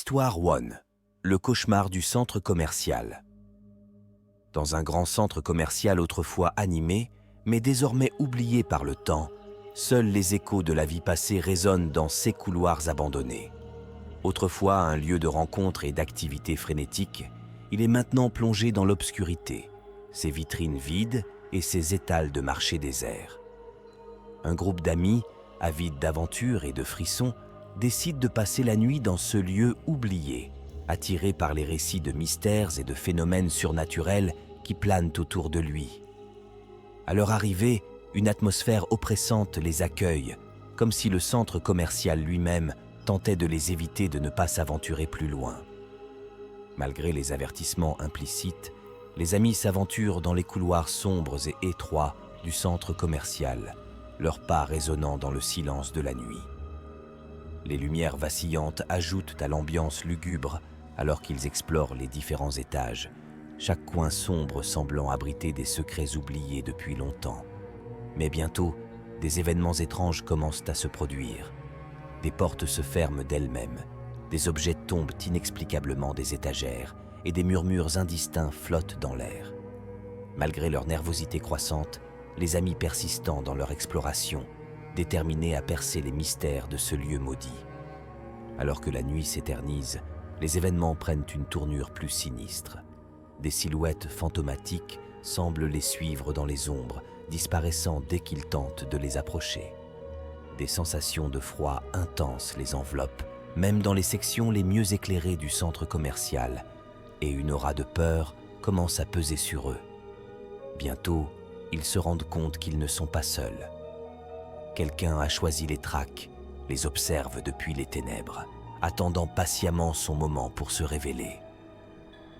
Histoire 1. Le cauchemar du centre commercial. Dans un grand centre commercial autrefois animé, mais désormais oublié par le temps, seuls les échos de la vie passée résonnent dans ces couloirs abandonnés. Autrefois un lieu de rencontre et d'activité frénétique, il est maintenant plongé dans l'obscurité, ses vitrines vides et ses étals de marché déserts. Un groupe d'amis, avides d'aventures et de frissons, décide de passer la nuit dans ce lieu oublié, attiré par les récits de mystères et de phénomènes surnaturels qui planent autour de lui. À leur arrivée, une atmosphère oppressante les accueille, comme si le centre commercial lui-même tentait de les éviter de ne pas s'aventurer plus loin. Malgré les avertissements implicites, les amis s'aventurent dans les couloirs sombres et étroits du centre commercial, leurs pas résonnant dans le silence de la nuit. Les lumières vacillantes ajoutent à l'ambiance lugubre alors qu'ils explorent les différents étages, chaque coin sombre semblant abriter des secrets oubliés depuis longtemps. Mais bientôt, des événements étranges commencent à se produire. Des portes se ferment d'elles-mêmes, des objets tombent inexplicablement des étagères et des murmures indistincts flottent dans l'air. Malgré leur nervosité croissante, les amis persistants dans leur exploration, déterminés à percer les mystères de ce lieu maudit. Alors que la nuit s'éternise, les événements prennent une tournure plus sinistre. Des silhouettes fantomatiques semblent les suivre dans les ombres, disparaissant dès qu'ils tentent de les approcher. Des sensations de froid intense les enveloppent, même dans les sections les mieux éclairées du centre commercial, et une aura de peur commence à peser sur eux. Bientôt, ils se rendent compte qu'ils ne sont pas seuls. Quelqu'un a choisi les traques, les observe depuis les ténèbres, attendant patiemment son moment pour se révéler.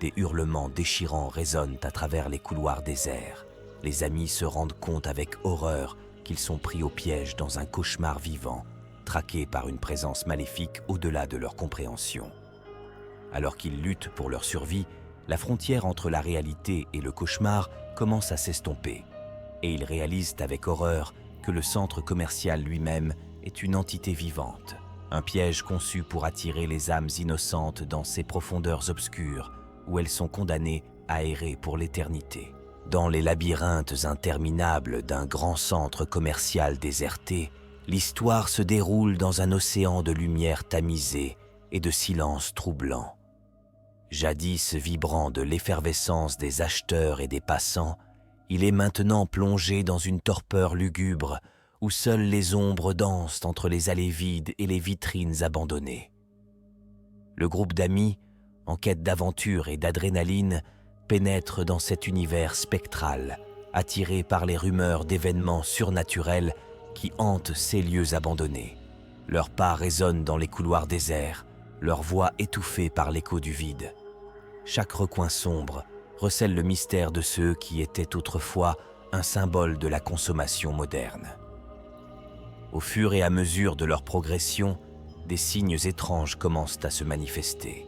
Des hurlements déchirants résonnent à travers les couloirs déserts. Les amis se rendent compte avec horreur qu'ils sont pris au piège dans un cauchemar vivant, traqués par une présence maléfique au-delà de leur compréhension. Alors qu'ils luttent pour leur survie, la frontière entre la réalité et le cauchemar commence à s'estomper, et ils réalisent avec horreur que le centre commercial lui-même est une entité vivante, un piège conçu pour attirer les âmes innocentes dans ces profondeurs obscures où elles sont condamnées à errer pour l'éternité. Dans les labyrinthes interminables d'un grand centre commercial déserté, l'histoire se déroule dans un océan de lumière tamisée et de silence troublant. Jadis vibrant de l'effervescence des acheteurs et des passants, il est maintenant plongé dans une torpeur lugubre où seules les ombres dansent entre les allées vides et les vitrines abandonnées. Le groupe d'amis, en quête d'aventure et d'adrénaline, pénètre dans cet univers spectral, attiré par les rumeurs d'événements surnaturels qui hantent ces lieux abandonnés. Leurs pas résonnent dans les couloirs déserts, leurs voix étouffées par l'écho du vide. Chaque recoin sombre recèle le mystère de ceux qui étaient autrefois un symbole de la consommation moderne. Au fur et à mesure de leur progression, des signes étranges commencent à se manifester.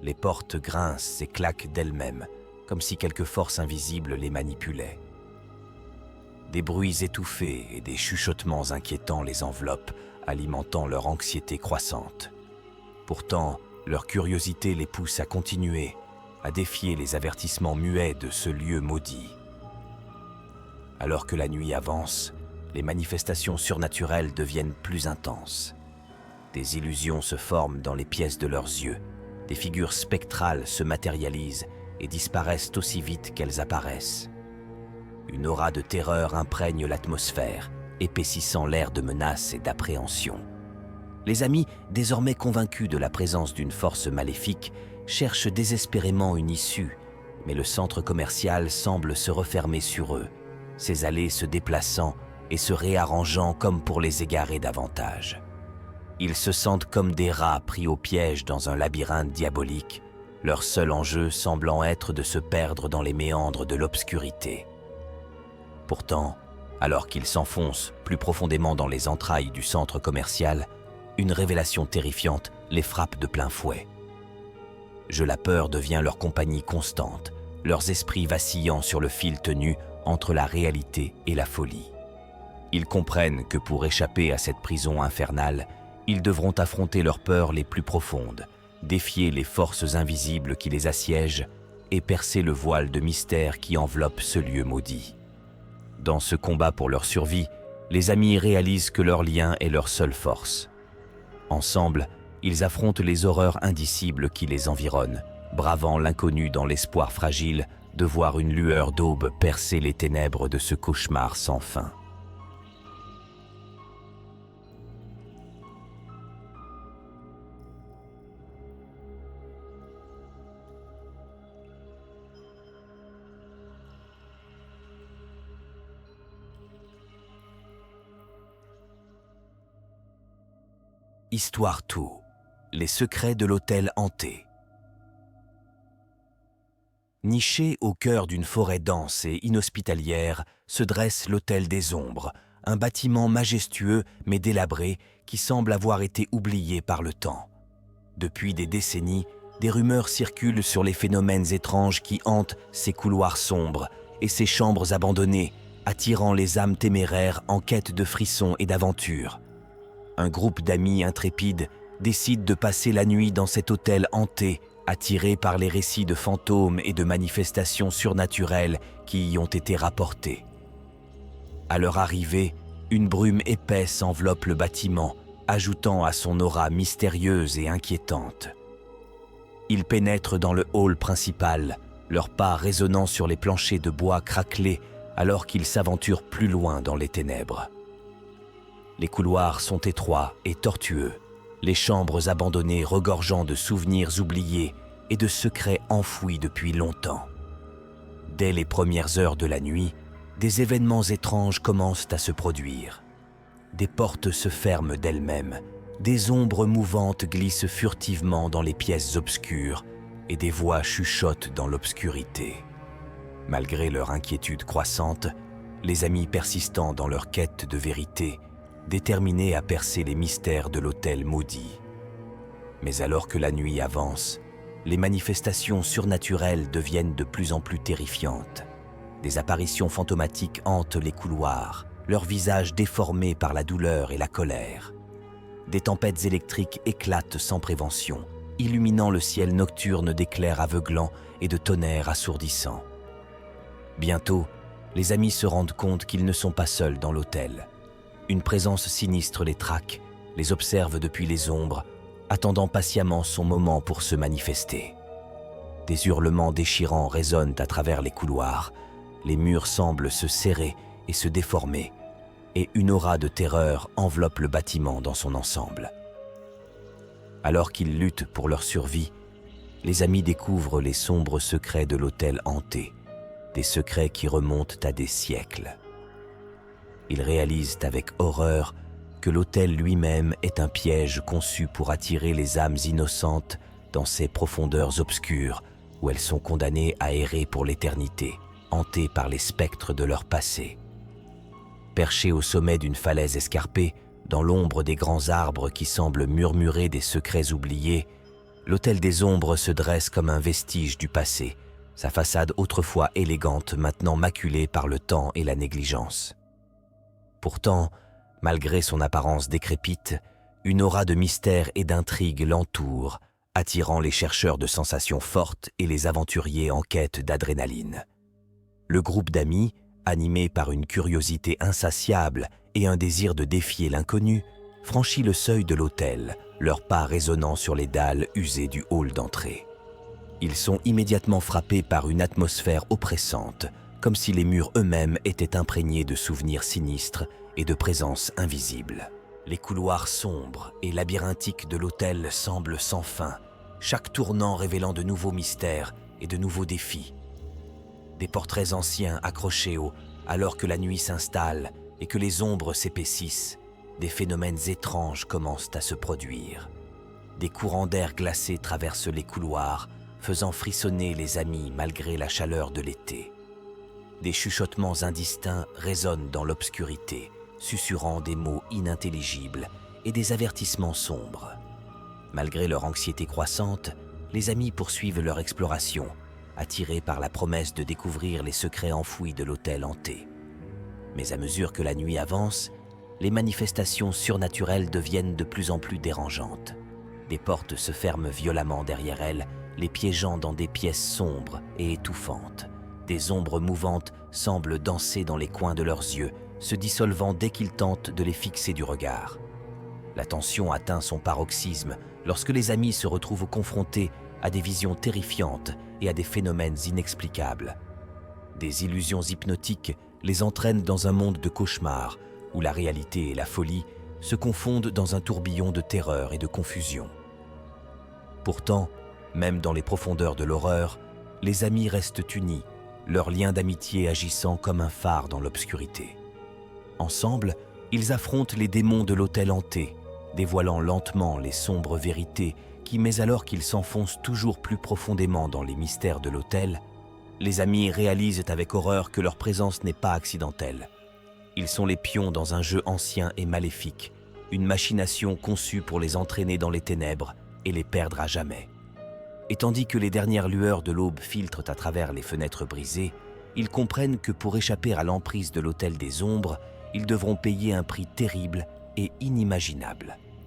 Les portes grincent et claquent d'elles-mêmes, comme si quelque force invisible les manipulait. Des bruits étouffés et des chuchotements inquiétants les enveloppent, alimentant leur anxiété croissante. Pourtant, leur curiosité les pousse à continuer, à défier les avertissements muets de ce lieu maudit. Alors que la nuit avance, les manifestations surnaturelles deviennent plus intenses. Des illusions se forment dans les pièces de leurs yeux, des figures spectrales se matérialisent et disparaissent aussi vite qu'elles apparaissent. Une aura de terreur imprègne l'atmosphère, épaississant l'air de menace et d'appréhension. Les amis, désormais convaincus de la présence d'une force maléfique, cherchent désespérément une issue, mais le centre commercial semble se refermer sur eux, ses allées se déplaçant et se réarrangeant comme pour les égarer davantage. Ils se sentent comme des rats pris au piège dans un labyrinthe diabolique, leur seul enjeu semblant être de se perdre dans les méandres de l'obscurité. Pourtant, alors qu'ils s'enfoncent plus profondément dans les entrailles du centre commercial, une révélation terrifiante les frappe de plein fouet. La peur devient leur compagnie constante, leurs esprits vacillant sur le fil tenu entre la réalité et la folie. Ils comprennent que pour échapper à cette prison infernale, ils devront affronter leurs peurs les plus profondes, défier les forces invisibles qui les assiègent et percer le voile de mystère qui enveloppe ce lieu maudit. Dans ce combat pour leur survie, les amis réalisent que leur lien est leur seule force. Ensemble, ils affrontent les horreurs indicibles qui les environnent, bravant l'inconnu dans l'espoir fragile de voir une lueur d'aube percer les ténèbres de ce cauchemar sans fin. Histoire tout. Les secrets de l'hôtel hanté. Niché au cœur d'une forêt dense et inhospitalière, se dresse l'Hôtel des Ombres, un bâtiment majestueux mais délabré qui semble avoir été oublié par le temps. Depuis des décennies, des rumeurs circulent sur les phénomènes étranges qui hantent ces couloirs sombres et ces chambres abandonnées, attirant les âmes téméraires en quête de frissons et d'aventures. Un groupe d'amis intrépides décide de passer la nuit dans cet hôtel hanté, attiré par les récits de fantômes et de manifestations surnaturelles qui y ont été rapportés. À leur arrivée, une brume épaisse enveloppe le bâtiment, ajoutant à son aura mystérieuse et inquiétante. Ils pénètrent dans le hall principal, leurs pas résonnant sur les planchers de bois craquelés alors qu'ils s'aventurent plus loin dans les ténèbres. Les couloirs sont étroits et tortueux, les chambres abandonnées regorgeant de souvenirs oubliés et de secrets enfouis depuis longtemps. Dès les premières heures de la nuit, des événements étranges commencent à se produire. Des portes se ferment d'elles-mêmes, des ombres mouvantes glissent furtivement dans les pièces obscures et des voix chuchotent dans l'obscurité. Malgré leur inquiétude croissante, les amis persistant dans leur quête de vérité, déterminés à percer les mystères de l'hôtel maudit. Mais alors que la nuit avance, les manifestations surnaturelles deviennent de plus en plus terrifiantes. Des apparitions fantomatiques hantent les couloirs, leurs visages déformés par la douleur et la colère. Des tempêtes électriques éclatent sans prévention, illuminant le ciel nocturne d'éclairs aveuglants et de tonnerres assourdissants. Bientôt, les amis se rendent compte qu'ils ne sont pas seuls dans l'hôtel. Une présence sinistre les traque, les observe depuis les ombres, attendant patiemment son moment pour se manifester. Des hurlements déchirants résonnent à travers les couloirs, les murs semblent se serrer et se déformer, et une aura de terreur enveloppe le bâtiment dans son ensemble. Alors qu'ils luttent pour leur survie, les amis découvrent les sombres secrets de l'hôtel hanté, des secrets qui remontent à des siècles. Ils réalisent avec horreur que l'hôtel lui-même est un piège conçu pour attirer les âmes innocentes dans ces profondeurs obscures où elles sont condamnées à errer pour l'éternité, hantées par les spectres de leur passé. Perché au sommet d'une falaise escarpée, dans l'ombre des grands arbres qui semblent murmurer des secrets oubliés, l'hôtel des Ombres se dresse comme un vestige du passé, sa façade autrefois élégante maintenant maculée par le temps et la négligence. Pourtant, malgré son apparence décrépite, une aura de mystère et d'intrigue l'entoure, attirant les chercheurs de sensations fortes et les aventuriers en quête d'adrénaline. Le groupe d'amis, animé par une curiosité insatiable et un désir de défier l'inconnu, franchit le seuil de l'hôtel, leurs pas résonnant sur les dalles usées du hall d'entrée. Ils sont immédiatement frappés par une atmosphère oppressante, comme si les murs eux-mêmes étaient imprégnés de souvenirs sinistres et de présences invisibles. Les couloirs sombres et labyrinthiques de l'hôtel semblent sans fin, chaque tournant révélant de nouveaux mystères et de nouveaux défis. Des portraits anciens accrochés alors que la nuit s'installe et que les ombres s'épaississent, des phénomènes étranges commencent à se produire. Des courants d'air glacés traversent les couloirs, faisant frissonner les amis malgré la chaleur de l'été. Des chuchotements indistincts résonnent dans l'obscurité, susurrant des mots inintelligibles et des avertissements sombres. Malgré leur anxiété croissante, les amis poursuivent leur exploration, attirés par la promesse de découvrir les secrets enfouis de l'hôtel hanté. Mais à mesure que la nuit avance, les manifestations surnaturelles deviennent de plus en plus dérangeantes. Des portes se ferment violemment derrière elles, les piégeant dans des pièces sombres et étouffantes. Des ombres mouvantes semblent danser dans les coins de leurs yeux, se dissolvant dès qu'ils tentent de les fixer du regard. La tension atteint son paroxysme lorsque les amis se retrouvent confrontés à des visions terrifiantes et à des phénomènes inexplicables. Des illusions hypnotiques les entraînent dans un monde de cauchemars où la réalité et la folie se confondent dans un tourbillon de terreur et de confusion. Pourtant, même dans les profondeurs de l'horreur, les amis restent unis, leur lien d'amitié agissant comme un phare dans l'obscurité. Ensemble, ils affrontent les démons de l'hôtel hanté, dévoilant lentement les sombres vérités qui, mais alors qu'ils s'enfoncent toujours plus profondément dans les mystères de l'hôtel, les amis réalisent avec horreur que leur présence n'est pas accidentelle. Ils sont les pions dans un jeu ancien et maléfique, une machination conçue pour les entraîner dans les ténèbres et les perdre à jamais. Et tandis que les dernières lueurs de l'aube filtrent à travers les fenêtres brisées, ils comprennent que pour échapper à l'emprise de l'hôtel des ombres, ils devront payer un prix terrible et inimaginable.